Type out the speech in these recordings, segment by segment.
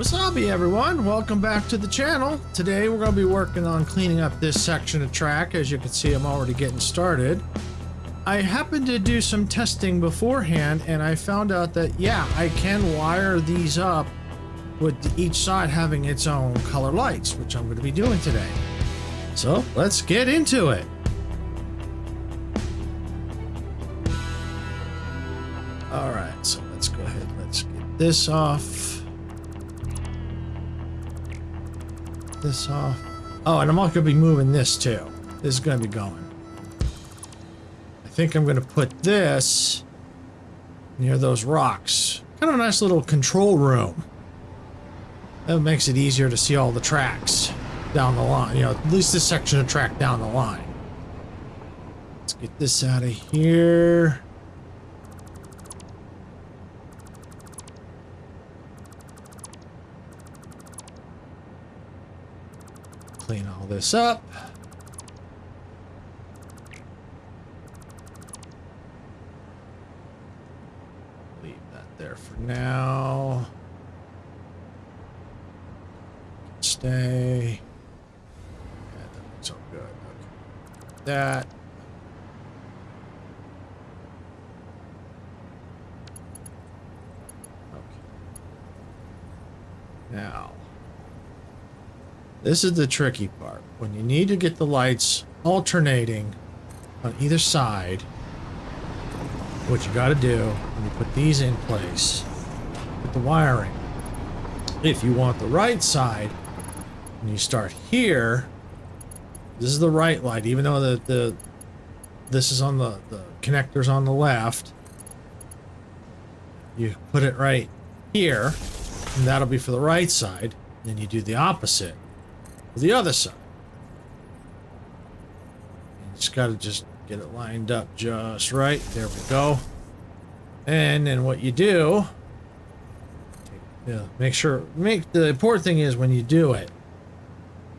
Wasabi everyone, welcome back to the channel. Today we're going to be working on cleaning up this section of track. As you can see, I'm already getting started. I happened to do some testing beforehand and I found out that yeah, I can wire these up with each side having its own color lights, which I'm going to be doing today. So let's get into it. Alright, so let's go ahead, let's get this off. This off. Oh, and I'm also going to be moving this too. This is going to be going. I think I'm going to put this near those rocks. Kind of a nice little control room. That makes it easier to see all the tracks down the line. You know, at least this section of track down the line. Let's get this out of here. Clean all this up. Leave that there for now. Stay. Yeah, that looks so good. Okay. That. Okay. Now. This is the tricky part. When you need to get the lights alternating on either side, what you got to do when you put these in place, put the wiring. If you want the right side, when you start here, this is the right light, even though this is on the connectors on the left. You put it right here, and that'll be for the right side. Then you do the opposite. The other side. You just got to just get it lined up just right. There we go. And then what you do, make the important thing is when you do it,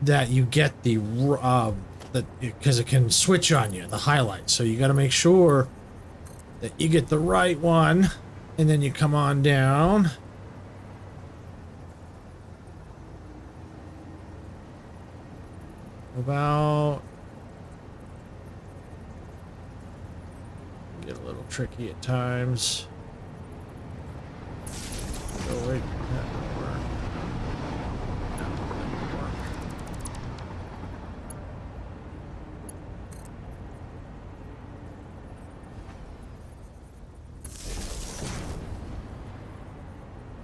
that you get because it can switch on you, the highlights. So you got to make sure that you get the right one, and then you come on down. About get a little tricky at times. Oh wait, that won't work. No, that won't work.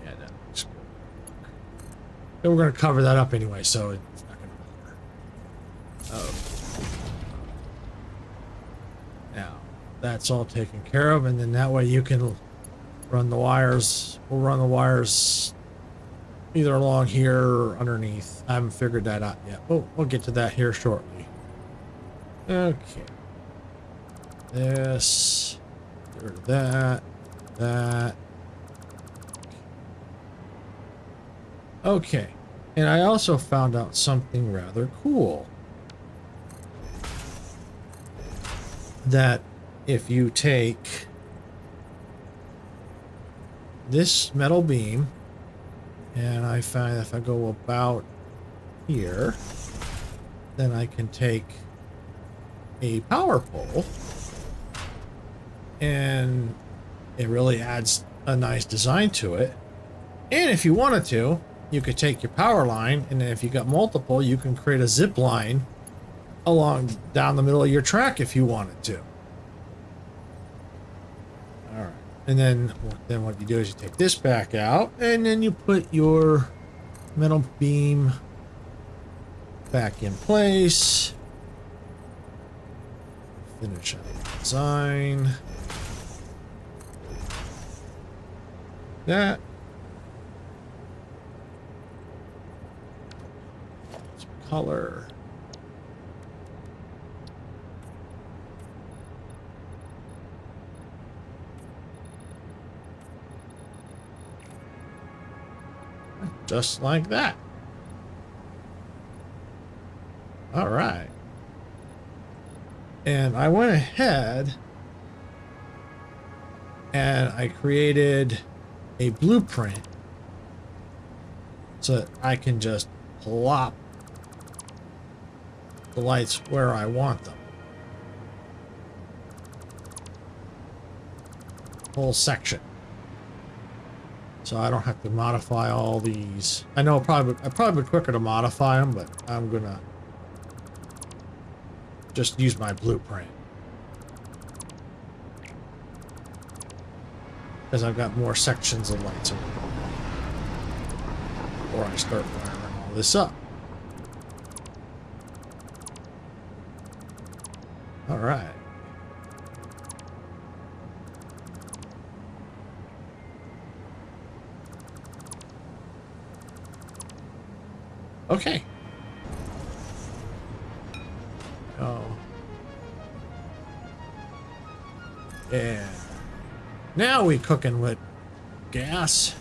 Yeah, that looks good. And we're going to cover that up anyway, so it's not going to matter. Oh. Now, that's all taken care of, and then that way you can run the wires. We'll run the wires either along here or underneath. I haven't figured that out yet. We'll get to that here shortly. Okay. This. Get rid of that. That. Okay. And I also found out something rather cool. That if you take this metal beam, and I find if I go about here, then I can take a power pole, and it really adds a nice design to it. And if you wanted to, you could take your power line, and then if you got multiple, you can create a zip line along down the middle of your track if you wanted to. All right, and then what you do is you take this back out, and then you put your metal beam back in place. Finish up the design. That. Some color. Just like that. All right. And I went ahead and I created a blueprint so that I can just plop the lights where I want them. Whole section. So I don't have to modify all these. I know I'd probably be quicker to modify them, but I'm gonna just use my blueprint. Because I've got more sections of lights before I start wiring all this up. All right. Okay. Oh. Yeah. Now we cooking with gas.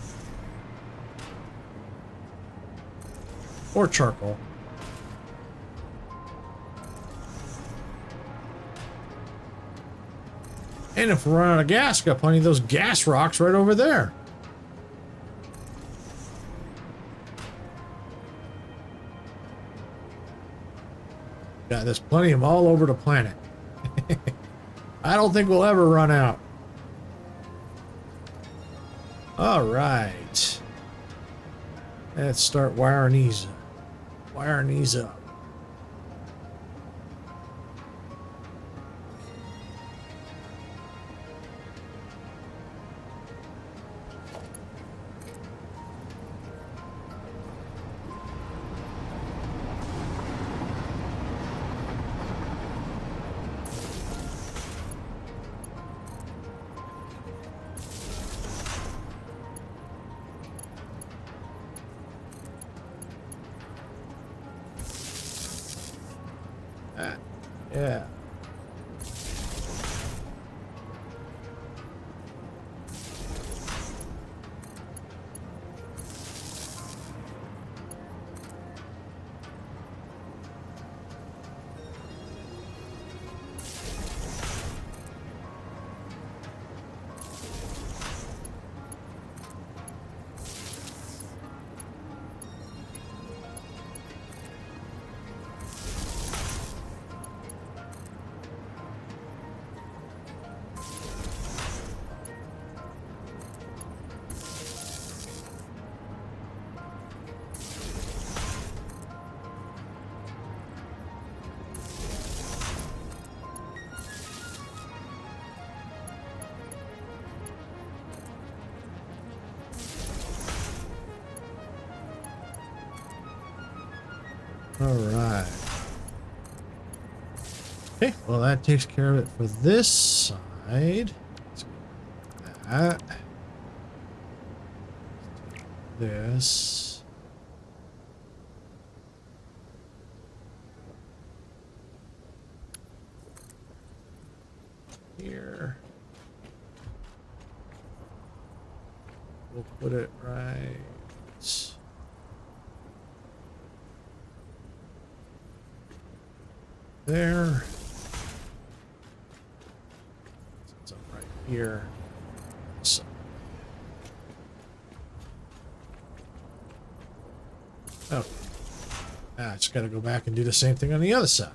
Or charcoal. And if we're running out of gas, got plenty of those gas rocks right over there. Yeah, there's plenty of them all over the planet. I don't think we'll ever run out. All right. Let's start wiring these up. Wiring these up. Yeah. All right. Okay, well that takes care of it for this side. Let's go that. This. Here. We'll put it right there. It's up right here. So. Okay. Now I just got to go back and do the same thing on the other side.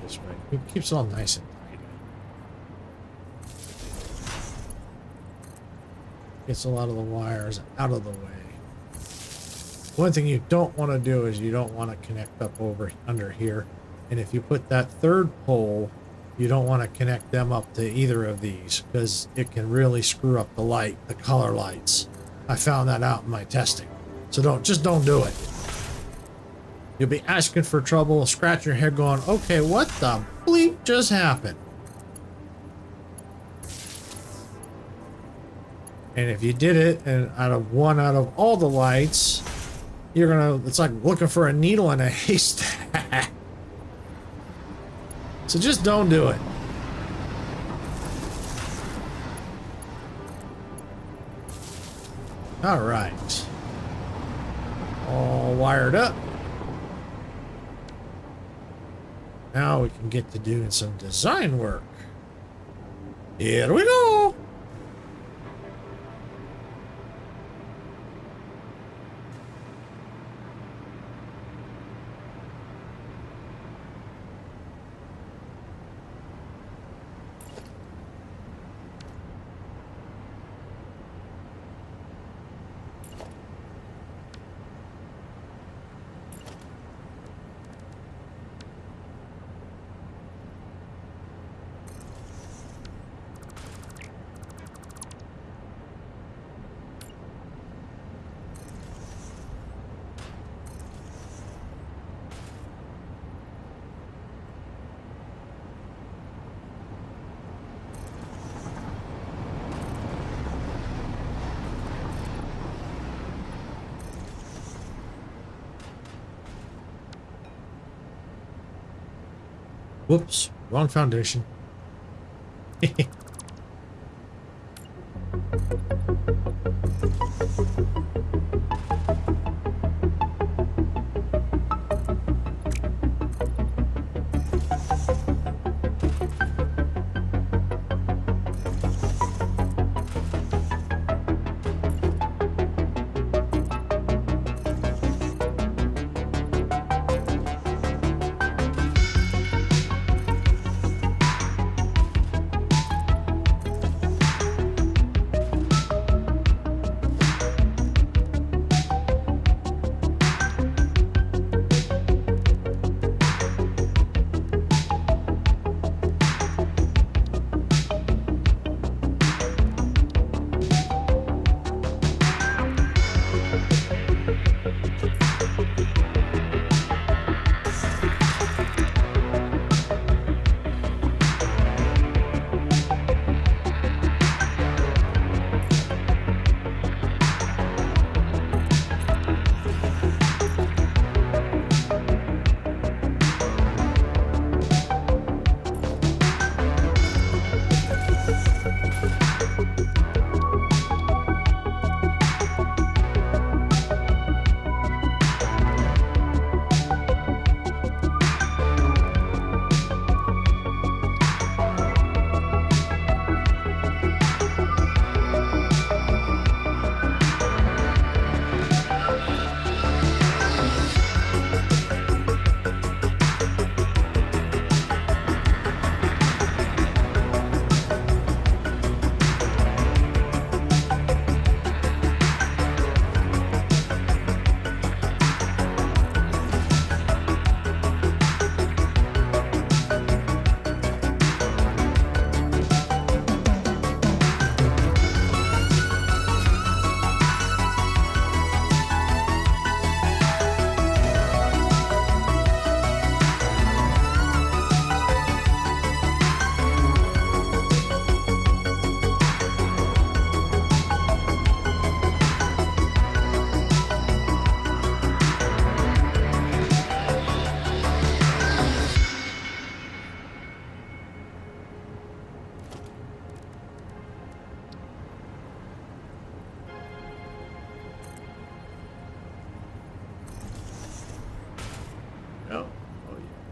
This way. It keeps it all nice and tidy. Gets a lot of the wires out of the way. One thing you don't want to do is you don't want to connect up over under here. And if you put that third pole, you don't want to connect them up to either of these because it can really screw up the color lights. I found that out in my testing. So just don't do it. You'll be asking for trouble, scratching your head going, okay, what the bleep just happened? And if you did it, and out of all the lights, it's like looking for a needle in a haystack. So just don't do it. All right. All wired up. Now we can get to doing some design work. Here we go. Whoops, wrong foundation.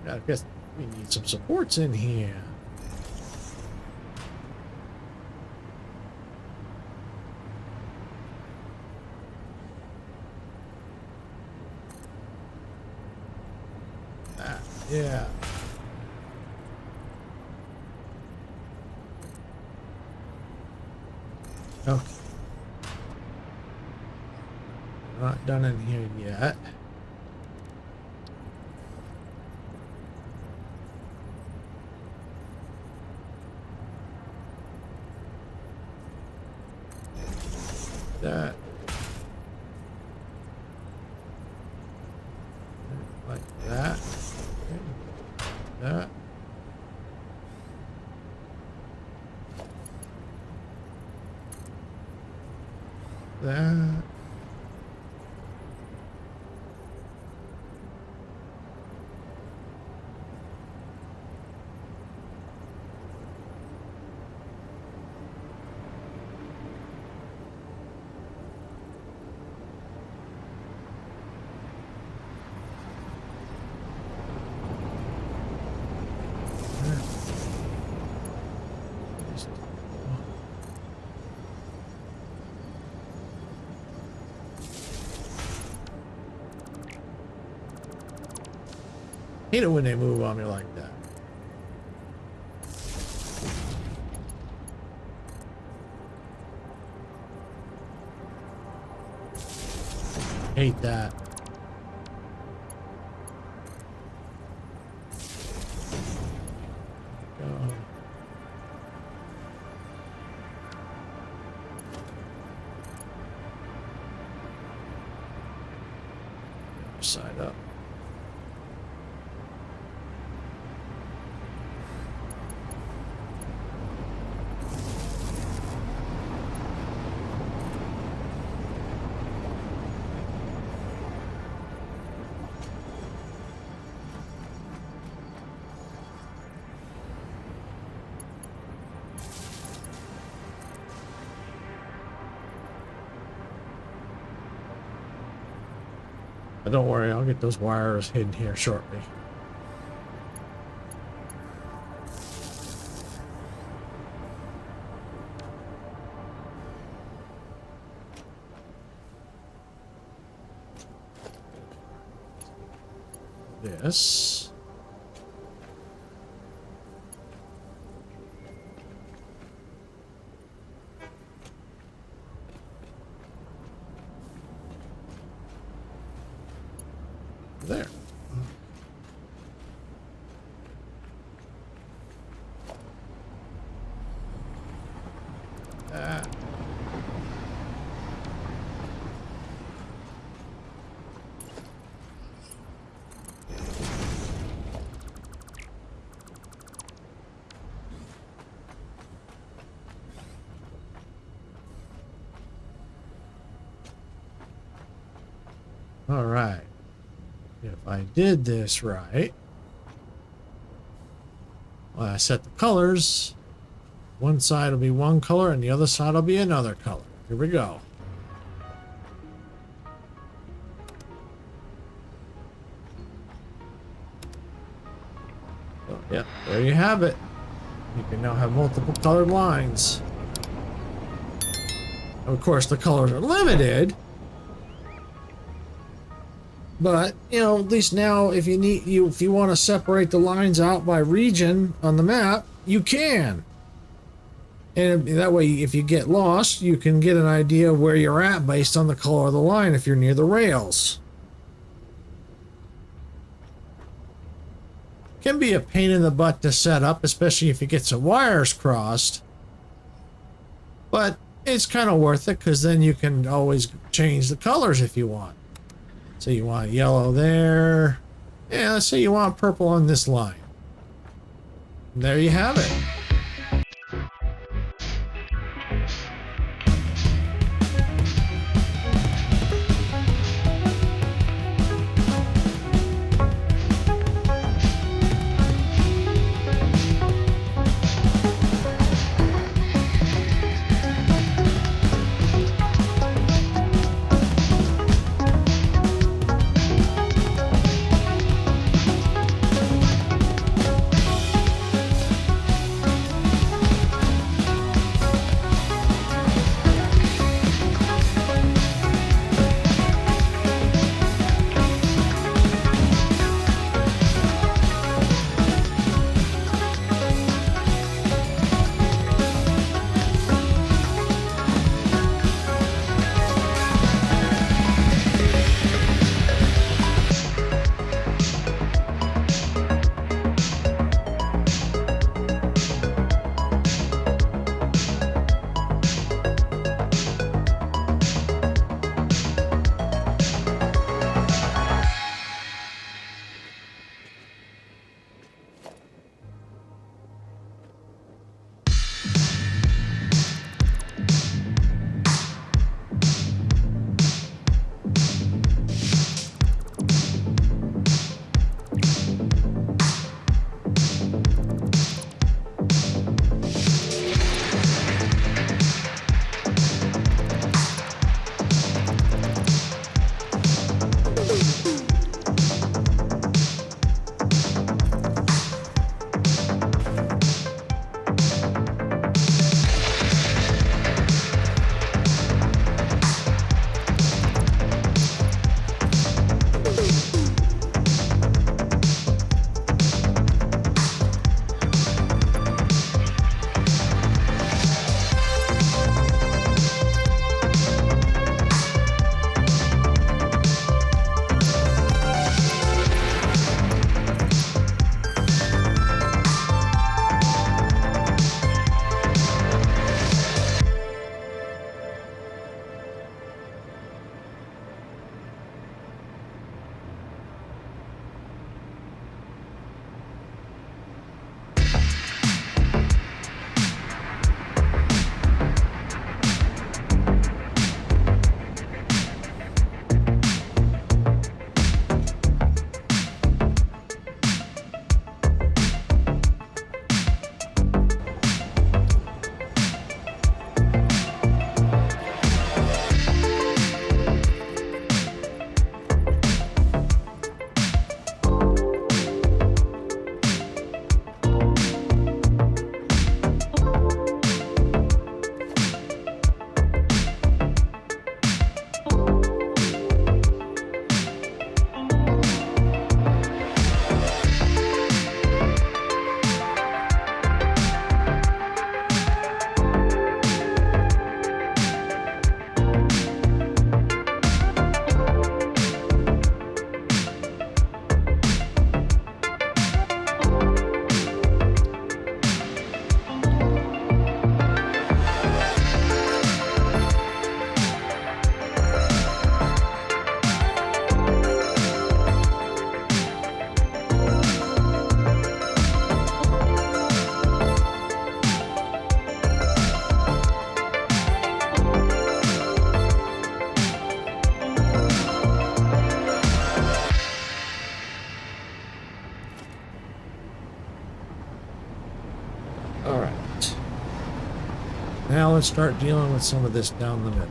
I guess we need some supports in here. Yeah. Okay. Not done in here yet. That. Like that. That. That. Hate it when they move on me like that. Hate that. Go. Side up. But don't worry, I'll get those wires hidden here shortly. This. There. That. All right. If I did this right, well, I set the colors. One side will be one color and the other side will be another color. Here we go. So, yeah, there you have it. You can now have multiple colored lines. Of course, the colors are limited. But, you know, at least now if you want to separate the lines out by region on the map, you can. And that way, if you get lost, you can get an idea of where you're at based on the color of the line if you're near the rails. Can be a pain in the butt to set up, especially if you get some wires crossed. But it's kind of worth it because then you can always change the colors if you want. So you want yellow there. Yeah, let's say you want purple on this line. And there you have it. Now let's start dealing with some of this down the middle.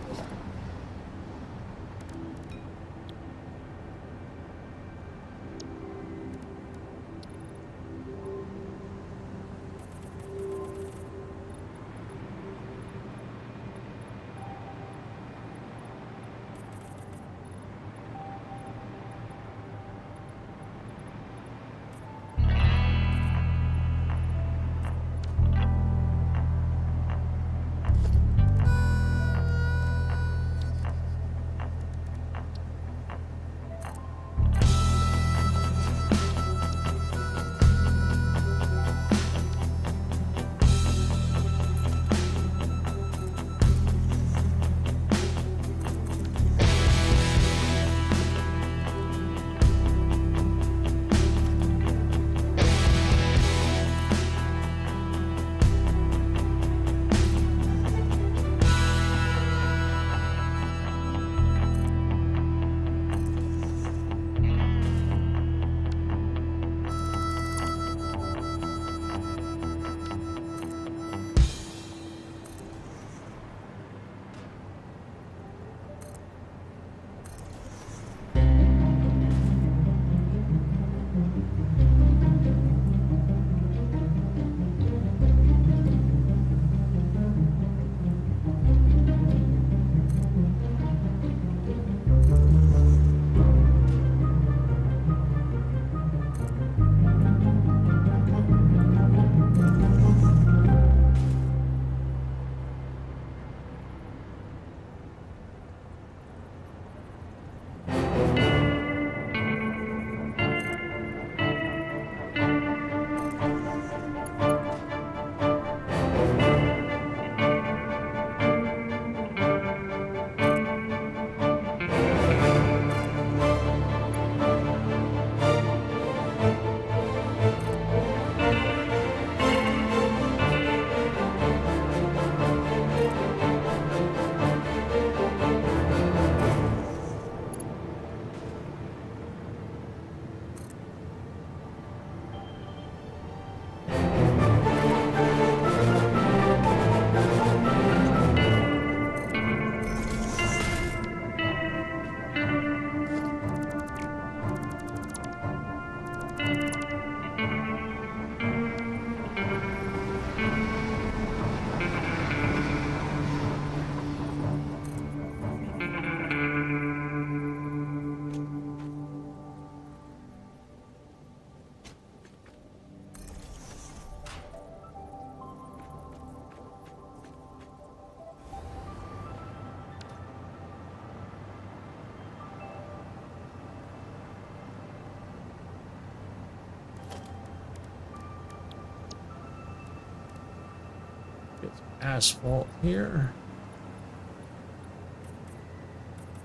Asphalt here.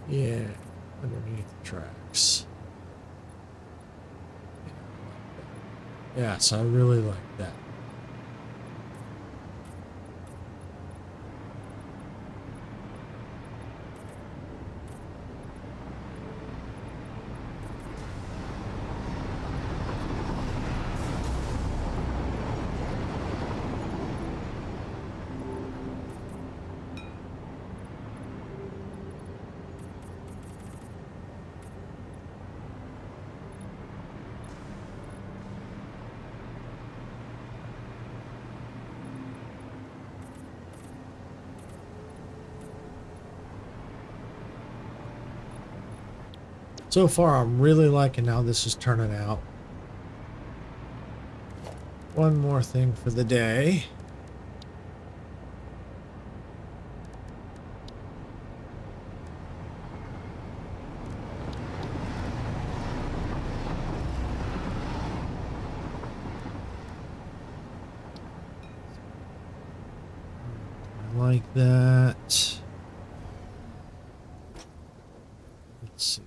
Yeah, underneath the tracks. Yes, I really like that. So far, I'm really liking how this is turning out. One more thing for the day. I like that. Let's see.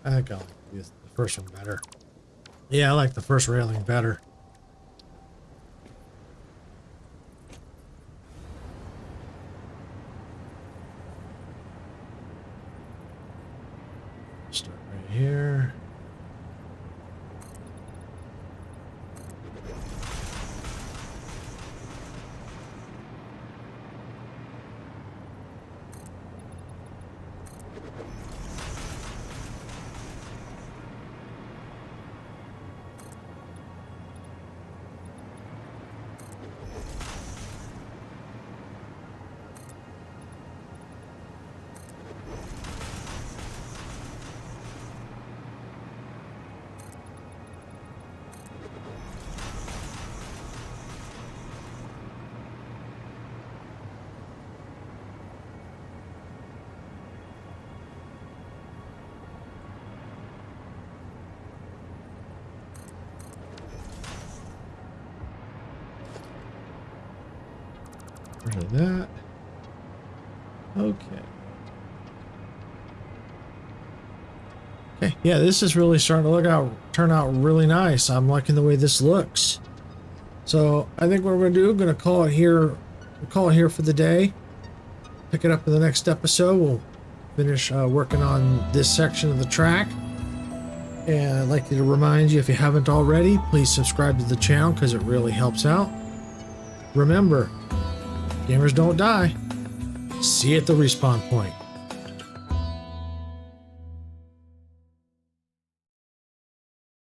I got the first one better. Yeah, I like the first railing better. here. Rid of that. Okay. Okay, yeah, this is really starting to turn out really nice. I'm liking the way this looks. So I think what we're gonna do, I'm gonna call it here. We'll call it here for the day. Pick it up in the next episode. We'll finish working on this section of the track. And I'd like to remind you, if you haven't already, please subscribe to the channel because it really helps out. Remember, gamers don't die. See you at the respawn point.